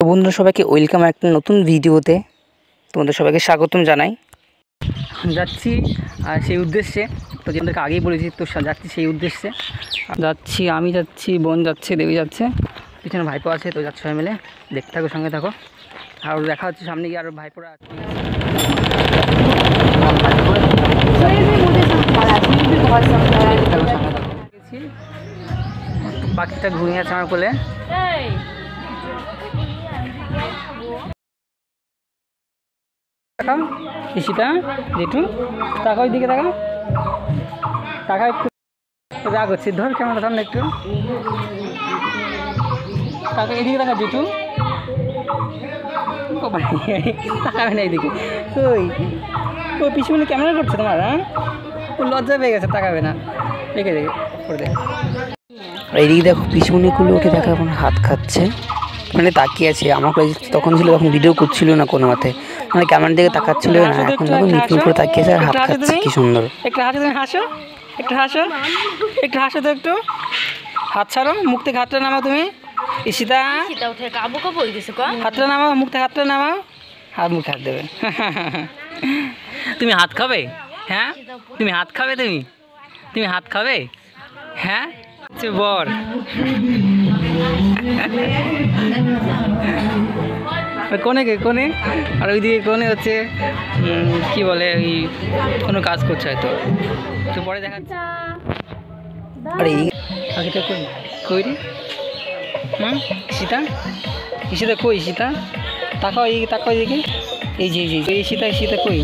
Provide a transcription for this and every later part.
বন্ধুরা সবাইকে ওয়েলকাম একটা নতুন ভিডিওতে। তোমাদের সবাইকে স্বাগতম জানাই। যাচ্ছি সেই উদ্দেশ্যে, তো যেটাকে আগেই বলেছি, তো যাচ্ছি সেই উদ্দেশ্যে। যাচ্ছি, আমি যাচ্ছি, বোন যাচ্ছে, দেবী যাচ্ছে, পিছনে ভাইপো আছে। তো যাচ্ছে সবাই মিলে, দেখতে থাকো, সঙ্গে থাকো। আর দেখা হচ্ছে সামনে গিয়ে, আর ভাইপোরা আছে। পাখিটা ঘুমিয়ে আছে আমার কোলে। ঈশিতা, জেঠু, তাকাও দিকে, তাকাও, তাকাও একটু। রাগ হচ্ছে, ধর ক্যামেরা সামনে একটু, তাকাও এদিকে, তাকা জেঠু, তাকাবে না এইদিকে। ওই ও পিছনে ক্যামেরা করছে তোমার, হ্যাঁ, ও লজ্জা পেয়ে গেছে, তাকাবে না, দেখে দেখে করে দেয়। আর এইদিকে দেখো পিছনেগুলো ওকে দেখা, এখন হাত খাচ্ছে, মানে তাকিয়ে আছে। আমাকে তখন ছিল, তখন ভিডিও করছিল না কোনো মতে, মানে ক্যামেরার দিকে তাকাচ্ছিল না। এখন দেখো নিপুণ করে তাকিয়েছে আর হাত খাচ্ছে, কি সুন্দর। একটু হাসো, তুমি হাসো, একটু হাসো, একটু হাসো তো, একটু হাত ছাড়ো, মুখ থেকে হাতটা নামাও তুমি। ঈশিতা, হাতটা নামাও, মুখ থেকে হাতটা নামাও, হাত মুখে হাত দেবে। তুমি হাত খাবে? হ্যাঁ, তুমি হাত খাবে, তুমি হাত খাবে? হ্যাঁ, বর কোনে কে, কোনে, আর ওইদিকে কোনে হচ্ছে কি বলে, ওই কোনো কাজ করছে হয়তো, তো পরে দেখাচ্ছে। আর এই পাখিটা কই, কই রে? ঈশিতা, ঈশিতা কই? ঈশিতা, তাকাও এইদিকে, তাকাও এইদিকে, এই যে ঈশিতা, ঈশিতা কই?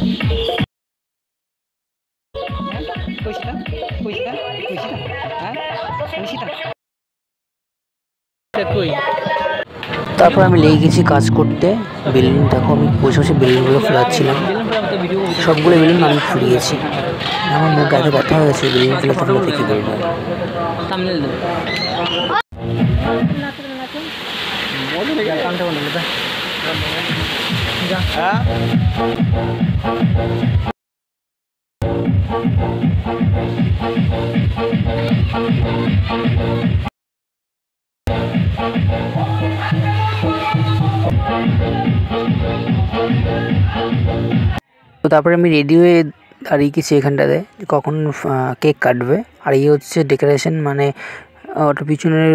তারপর আমি লেগে গেছি কাজ করতে। বেলুন দেখো, আমি বসে বসে বেলুনগুলো ফোলাচ্ছিলাম, সবগুলো বেলুন আমি ফুলিয়েছি। আমার মুখ গায়ে ব্যথা হয়ে গেছে বেলুনগুলো ফোলাতে, কি বলবো। তো তারপরে আমি রেডি হয়ে দাঁড়িয়ে গেছি এখানটাতে, কখন কেক কাটবে। আর এই হচ্ছে ডেকোরেশন, মানে ওটা পিছনের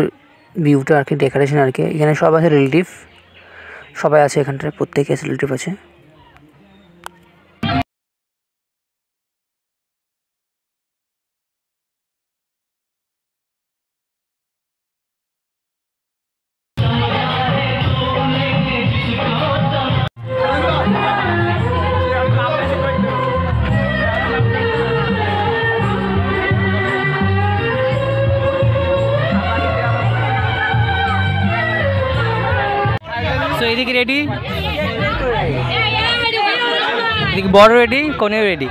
ভিউটা আর কি, ডেকোরেশন আর কি। এখানে সব আছে রিলেটিভ, সবাই আছে এখানটায়, প্রত্যেকে রিলেটিভ আছে। তো এদিকে রেডি, এদিকে বড় রেডি, কোনেও রেডি,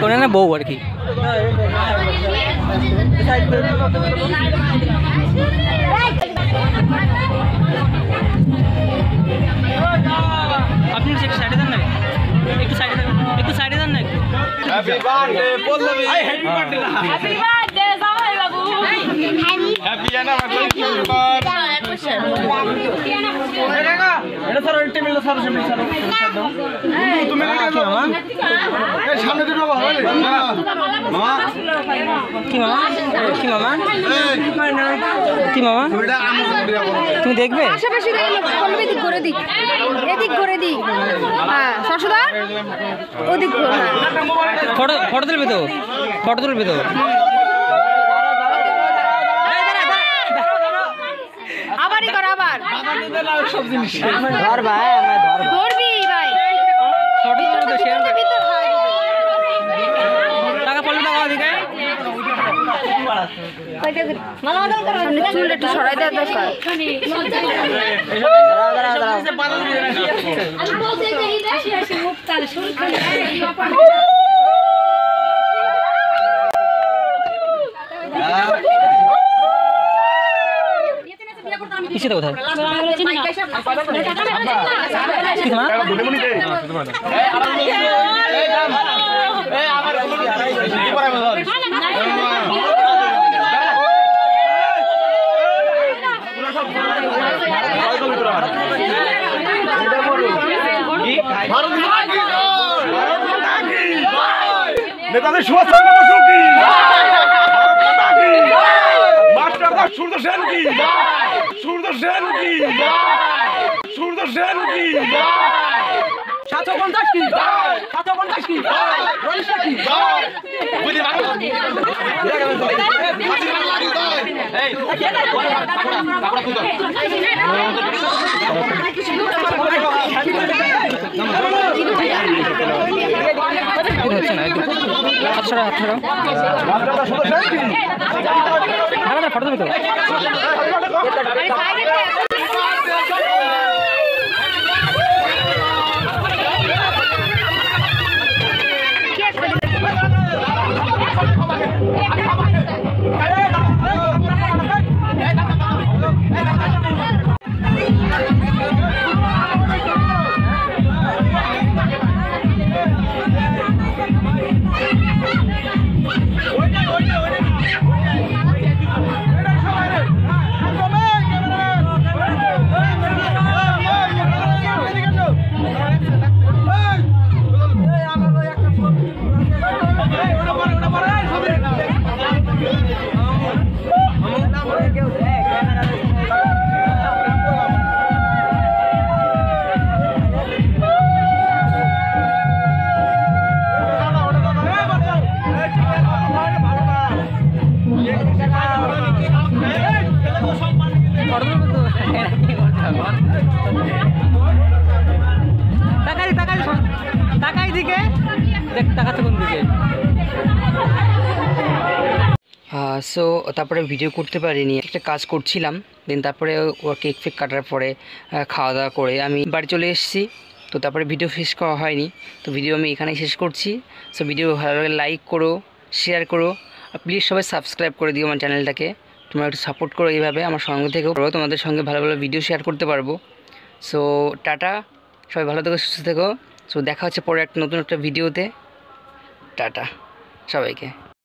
কোনে না বউ আর কি। আপনি একটু সাইডে দেন না, একটু সাইডে দেন, একটু সাইডে দেন না, একটু। Happy birthday Pallavi, happy birthday, happy birthday জামাই বাবু, হ্যাপি অ্যানিভার্সারি। এটা স্যার ওই টেবিলটা স্যার সামনে, স্যার তুমি রেডি মামা, এই সামনে দুটো বাবা, মামা কি, মামা কি, মামা কি, মামা তুমি দেখবে? আশেপাশে এদিক করে দিক, এদিক করে দিক, হ্যাঁ সরসদা ওদিক, ফটো ফটো তুলবে তো, ফটো তুলবে তো। আবারই কর, আবার সব জিনিস ধর ভাই, আমার ধরবি ভাই, ফটো তুলবে তো, শেয়ার করতে ভিতর হয় টাকা পড়লে টাকা দিকে। মালা মালা করো, সামনে চুল একটু সরাই দেওয়া দরকার। আমি বলতে যাই আসি আসি মুখ তালে শুরু করে কিসে কোথায় নেতাজি সুভাষচন্দ্র বসু কি, মাস্টার সূর্য সেন কি, সূর্য সেন কি, সূর্য সেন কি, 750 কি 750 কি রইসা কি বুঝি বাংলা এই কাপড় খুঁজো হচ্ছে না একটু 18 মাস্টার সূর্য সেন কি, না ফটো দিতে তাকাই দিকে দেখ তাকাতে কোন দিকে সো তারপরে ভিডিও করতে পারিনি, একটা কাজ করছিলাম। দেন তারপরে ওর কেক ফেক কাটার পরে খাওয়া দাওয়া করে আমি বাড়ি চলে এসেছি। তো তারপরে ভিডিও শেষ করা হয়নি, তো ভিডিও আমি এখানেই শেষ করছি। সো ভিডিও ভালো লাগে লাইক করো, শেয়ার করো, আর প্লিজ সবাই সাবস্ক্রাইব করে দিও আমার চ্যানেলটাকে। তোমরা একটু সাপোর্ট করো, এইভাবে আমার সঙ্গে থেকেও তোমাদের সঙ্গে ভালো ভালো ভিডিও শেয়ার করতে পারবো। সো টাটা, সবাই ভালো থেকো, সুস্থ থেকো। সো দেখা হচ্ছে পরে একটা নতুন একটা ভিডিওতে। টাটা সবাইকে।